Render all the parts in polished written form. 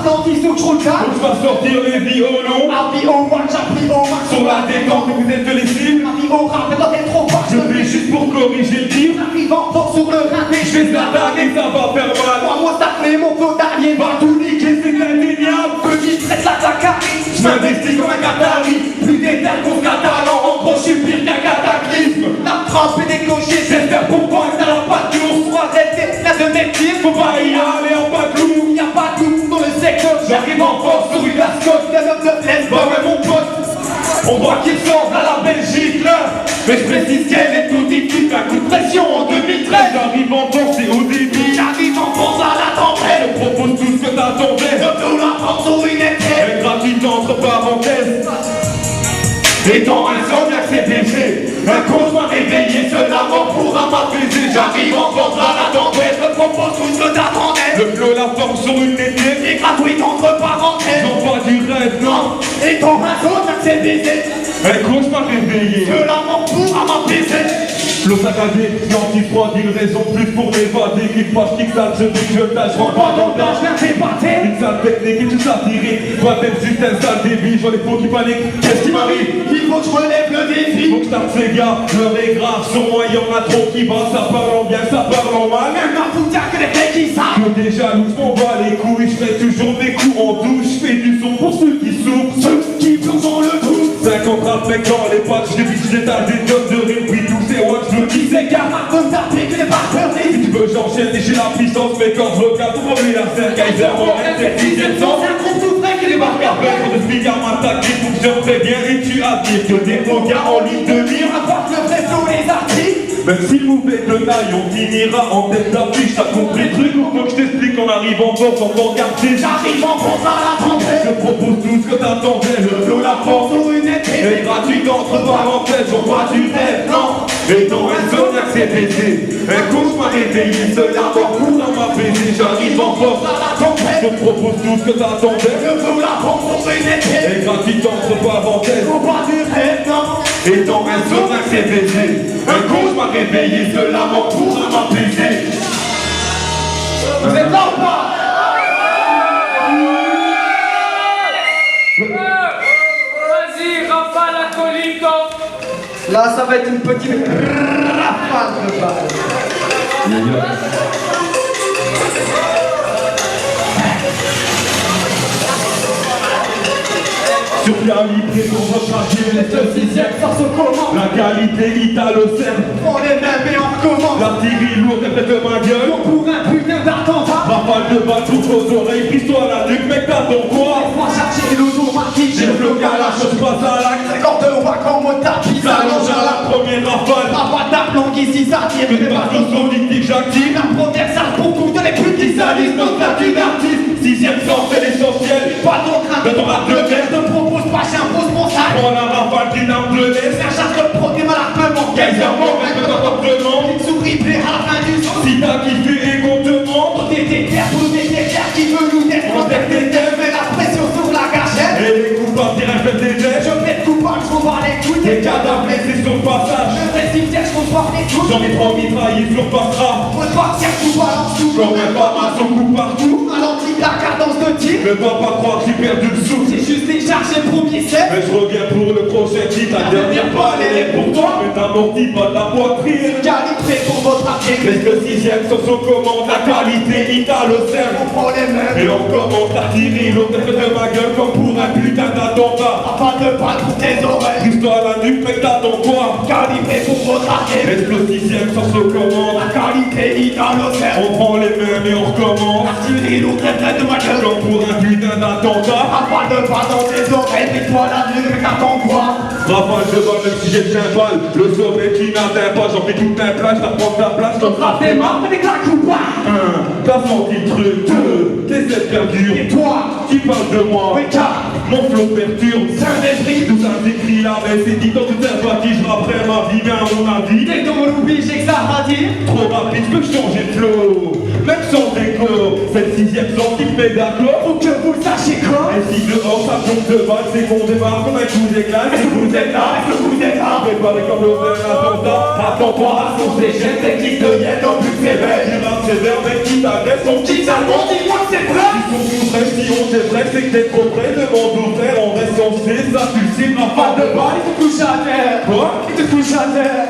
Atlantis, faut que je roule calme. On va sortir les violons. Appli au watch, appli au max. Sur la détente, vous êtes les cibles. Appli au rap, mais toi t'es trop fort. Je fais juste pour corriger le tir. J'arrive en force sur le ring. Je vais s'attaquer et ça va faire mal. Moi stacler mon flow d'alien. Va tout niquer, c'est indéniable. Petit prête la Takari. Je m'investis comme un Qatari. Plus d'éther qu'on se catalan. En gros, je suis pire qu'un cataclysme. La trappe et des clochers. J'espère pour moi que ça n'a pas de jour. Soit d'être la détective. Faut pas y aller en pas de loup. Y'a pas de loup dans le secteur. J'arrive en force sur une ascotte. Les hommes de plaine. Bah ouais mon pote. On voit qu'il ressemble à la Belgique là. Mais je précise qu'elle est tout typique. Un coup de pression en 2013. J'arrive en force et au débit. J'arrive en force à la tempête. Je propose tout ce que t'attendais. Je peux la prendre sur une étienne. Elle gratuite entre parenthèses. Et dans un zodiac c'est BG. Un cauchemar réveillé, cela m'en pourra m'apaiser. J'arrive en force à la tempête. Je propose tout ce que t'attendais. Le flow la forme sur une étienne. C'est gratuit entre parenthèses. Non pas du rêve, non. Et ton réseau c'est baisé. Un cauchemar réveillé. Cela m'en pourra m'apaiser. Flow saccadé, anti-froid, une raison plus pour m'évader. Qu'il passe, qu'il salle, je dis que je tâche, je rentre pas dans le tas. Je viens t'épater. Une sale technique et tout ça tiré. Toi t'es juste un sale débit, je vois les faux qui paniquent. Qu'est-ce qui m'arrive? Il faut que je relève le défi. Faut que je tape ces gars, l'heure est grave. Sur moi y'en a trop qui va, ça parle en bien, ça parle en mal. Même la foutia que les mecs qui savent. Que des jaloux, je m'en bats les couilles. Je fais toujours mes coups en douche. Je fais du son pour ceux qui souffrent. Ceux qui plongent dans le trou. 50 rap mecs dans les pattes. Je dévisse des tas des tonnes de rime. Puis tous ces watts, je me dis c'est gars. Comme taper que les barres Si tu veux j'enchaîne et j'ai la puissance. Mes cordes vocales pour revenir à faire Kaiser Morin. C'est 6ème sens. C'est un groupe tout frais qui Les débarque. marques pour de speakers m'attaquer. Pour que je préviens et tu attires. Que des faux gars en ligne de mire. Apporte le vrai flow les artistes. Même si le mauvais de naille, on finira en tête d'affiche. T'as compris le truc ou faut que je t'explique qu'on arrive en force en tant qu'artiste. J'arrive en France à la tempête. Je propose tout ce que t'attendais. Je veux la force Sur une étienne. et gratuite entre parenthèses. On voit du rêve, non. Et dans un zodiac c'est baisé. Un cauchemar réveillé, cela m'a pour m'apaiser. J'arrive en force À la tempête. je propose tout ce que t'attendais. Je veux la prendre sur une étienne. Et gratuite entre parenthèses. Faut pas du rêve, non. Et dans un zodiac c'est baisé. Un cauchemar réveillé, cela m'a pour m'apaiser. Vous êtes là ou pas? Vas-y, rafale la colline. Là, ça va être une petite rafale de balles. Sur calibré pour retracer les Le 6ème, ça se commence. la qualité italo-serbe. On les mêmes et on recommence. L'artillerie lourde répète de ma gueule. Pour un putain d'attentat. Rafale de balles toutes aux oreilles. Prise-toi la nuque, mec t'as ton quoi? Laisse-moi chercher l'automatique. J'ai le bloc à la chose, passe à l'acte. 50 de wack en mode tapis. S'allonge à la première rafale. Pas de langue ici, ça tire. Une partie politique j'active. La première salle pour toutes les putes qui salissent notre statut d'artiste. 6ème sens c'est l'essentiel. Pas ton train De ton rap de merde. Je te propose pas, j'impose mon sac. Prends la rafale d'une arme de l'Est. C'est un chasse de produit mal armement. Kaiser Morin de comportement. Une souris plaît à la fin du son. Si t'as kiffé et qu'on te montre. T'es déterre, pour nous déterre, qui veut nous déterre. On déterre des thèmes. Mets la pression sur la gâchette. Et les coups par direct fait des gestes. Je plaide coupable, je m'en les couilles. Des cadavres blessés sur le passage. Je fais cimetière, je m'en les couilles. J'en ai 3 mitraillés sur le passera. Faut partir, tout balance tout. Comme un pas son coup partout. Ralentis la cadence de tir. Ne va pas croire que j'ai perdu le souffle. J'ai juste déchargé le premier set. Mais je reviens pour le prochain titre. La dernière balle elle est pour toi. Mais t'amortis pas de la poitrine. Calibré pour votre Qu'est-ce atterrissage. que 6ème sur son commande. La qualité italo-serbe. On prend les mêmes. Et on commence à tirer l'autre fait de ma gueule comme pour un putain d'attentat. Pas de balle pour tes oreilles. Pousse-toi à la nuque, mec t'attends quoi? Calibré pour votre atterrissage. Est-ce que 6ème sur son commande? La qualité italo-serbe. On prend les mêmes et on recommence. Artillerie lourde, tête de ma gueule. Comme pour un putain d'attentat. Pas de balle dans tes oreilles. Mets-toi la nuque, mais t'attends quoi? Rafale de balle même si j'ai le cymbale. Le sommet qui n'atteint pas, j'en fais tout un plat, je prends ta place, je Frappe tes mains, fais des claques ou pas? 1, t'as senti le truc. 2, t'essaies de faire dur. Et toi? Tu parles de moi. Mais car, Mon flow perturbe. c'est un esprit. Tout ça s'écrit là, mais c'est dit dans toute sympathie. Je rapperai ma vie, mais à mon avis. T'es dans l'oubli, j'ai que ça à dire. Trop rapide, je peux changer de flow. Même sans décor, c'est le 6ème sens qui me met d'accord. Faut que vous le sachiez quoi? Et si dehors ça tombe de balle, c'est qu'on démarre comme un coup d'éclat. Est-ce que vous êtes là? Est-ce que vous êtes là? Préparé comme l'autre d'un attentat. Attends-toi à son déchet, technique de yel dans plus sévère. Il rappe sévère, mec qui t'agresse, son petit Petit allemand, dis-moi que c'est vrai. Ils sont tous Mais si on t'est vrai, c'est que t'es trop près. Demande au frère, on reste en C. Ça suicide ma fan de balle. Il te couche à terre. Quoi? Il te couche à terre.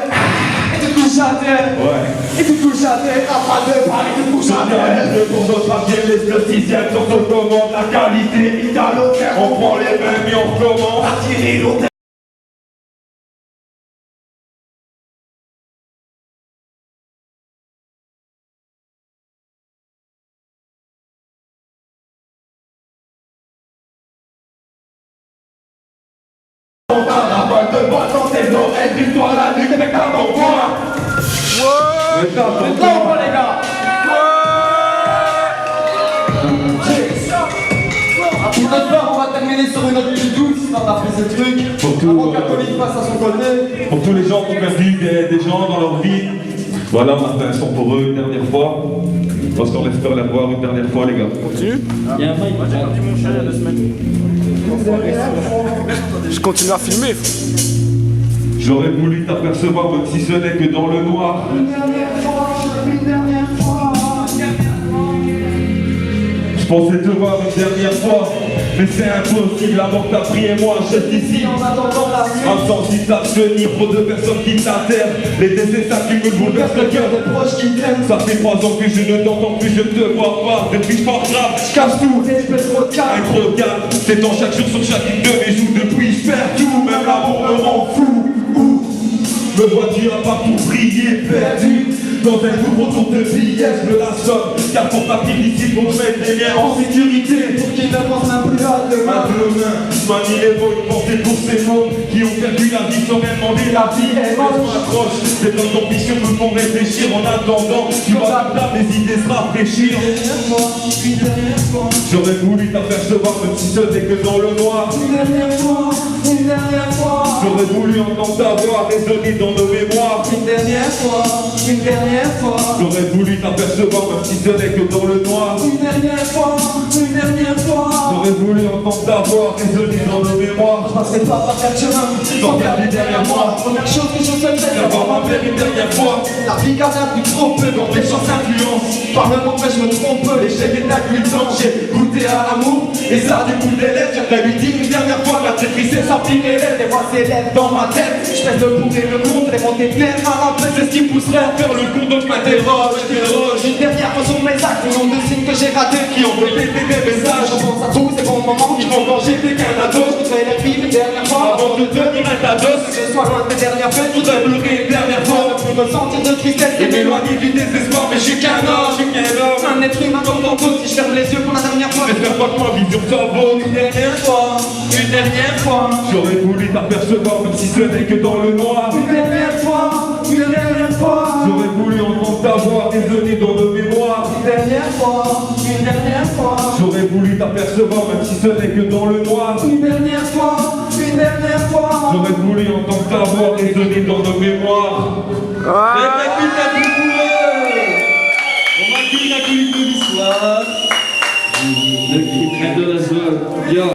Il te couche à terre. Ouais. Il te couche à terre. La fan de balle, il te couche à terre. Pour notre papier, le sixième sur ton commande. La qualité, il a l'hôtel. On prend les mêmes et on recommence à tirer l'hôtel. On va la balle de balle dans tes oreilles. Victoire la nuque avec un envoi. Vous êtes là ou pas, les gars? Pour notre part, on va terminer sur une note plus douce. On a fait ce truc. Pour tout, Avant qu'Acolyte passe à son côté. Pour tous les gens qui ont perdu des gens dans leur vie, voilà, on a fait un son pour eux une dernière fois. Parce qu'on espère les revoir une dernière fois, les gars. Je continue à filmer. J'aurais voulu t'apercevoir, même si ce n'est que dans le noir. Je pensais te voir une dernière fois, mais c'est impossible, la mort t'a pris et moi je reste ici. Insensible, chenille, trop de personnes qui t'interrent. Les décès s'accumulent, bouleversent le cœur des proches qui t'aiment. Ça fait 3 ans que je ne t'entends plus, je ne te vois pas. Depuis je porte grave, je casse tout. Un gros calme, c'est en chaque jour sur chacune de mes joues. Depuis je perds tout, même l'amour me rend fou. Me vois-tu à partout briller, perdu dans un groupe autour de billets, je me la somme. Car pour partir d'ici, pour mettre les liens en sécurité. Pour qu'il ne pense même plus à demain. Manie les mots, une pensée pour ces mots qui ont perdu la vie sans rien demander. La vie est moche, m'accroche. Des tonnes d'ambition me font réfléchir en attendant. Tu vas là, mes idées se rafraîchir. Une dernière fois. J'aurais voulu t'apercevoir, même si ce n'est que dans le noir. Une dernière fois. Une dernière fois. J'aurais voulu entendre ta voix résonner dans nos mémoires. Une dernière fois. Une dernière fois. J'aurais voulu t'apercevoir, même si ce n'est que dans le noir. Une dernière fois. Une dernière fois. J'aurais voulu entendre ta voix résonner dans nos mémoires. Je passerai pas par quatre chemins sans garder derrière moi. La première chose que je souhaite faire, C'est avoir ma mère une dernière fois. la vie garde plus trop peu dans les chances influence. Par le moment je me trompe, l'échec est accueillant. J'ai goûté à l'amour et ça découle des lèvres. J'aimerais lui dire une dernière fois, la tristesse et sa pire élève. Les voix s'élèvent dans ma tête. Je pèse le pour et le contre, les montées claires à la paix. C'est ce qui me pousserait à faire le con, donc m'interroge. Une dernière fois sur mes actes, le nombre de signes que j'ai ratés qui ont fait des messages. Je pense à tous ces bons moments qui m'ont quand j'étais qu'un ado. Je voudrais les vivre une dernière fois avant de devenir un tados. Que je sois loin de mes dernières fêtes, je voudrais pleurer une dernière fois. Ne plus ressentir de tristesse et m'éloigner du désespoir. Mais je suis qu'un homme, un être humain comme tant d'autres. Si je ferme les yeux pour la dernière fois, J'espère pas que ma vision s'en vaut. une dernière fois, une dernière fois. J'aurais voulu t'apercevoir, même si ce n'est que dans le noir. Une dernière fois, une dernière fois. J'aurais voulu entendre ta voix résonner dans nos mémoires. Une dernière fois, une dernière fois. J'aurais voulu t'apercevoir, même si ce n'est que dans le noir. Une dernière fois, une dernière fois. J'aurais voulu entendre ta voix résonner dans nos mémoires. On va accueillir la colline de l'histoire. Le clip de la zone.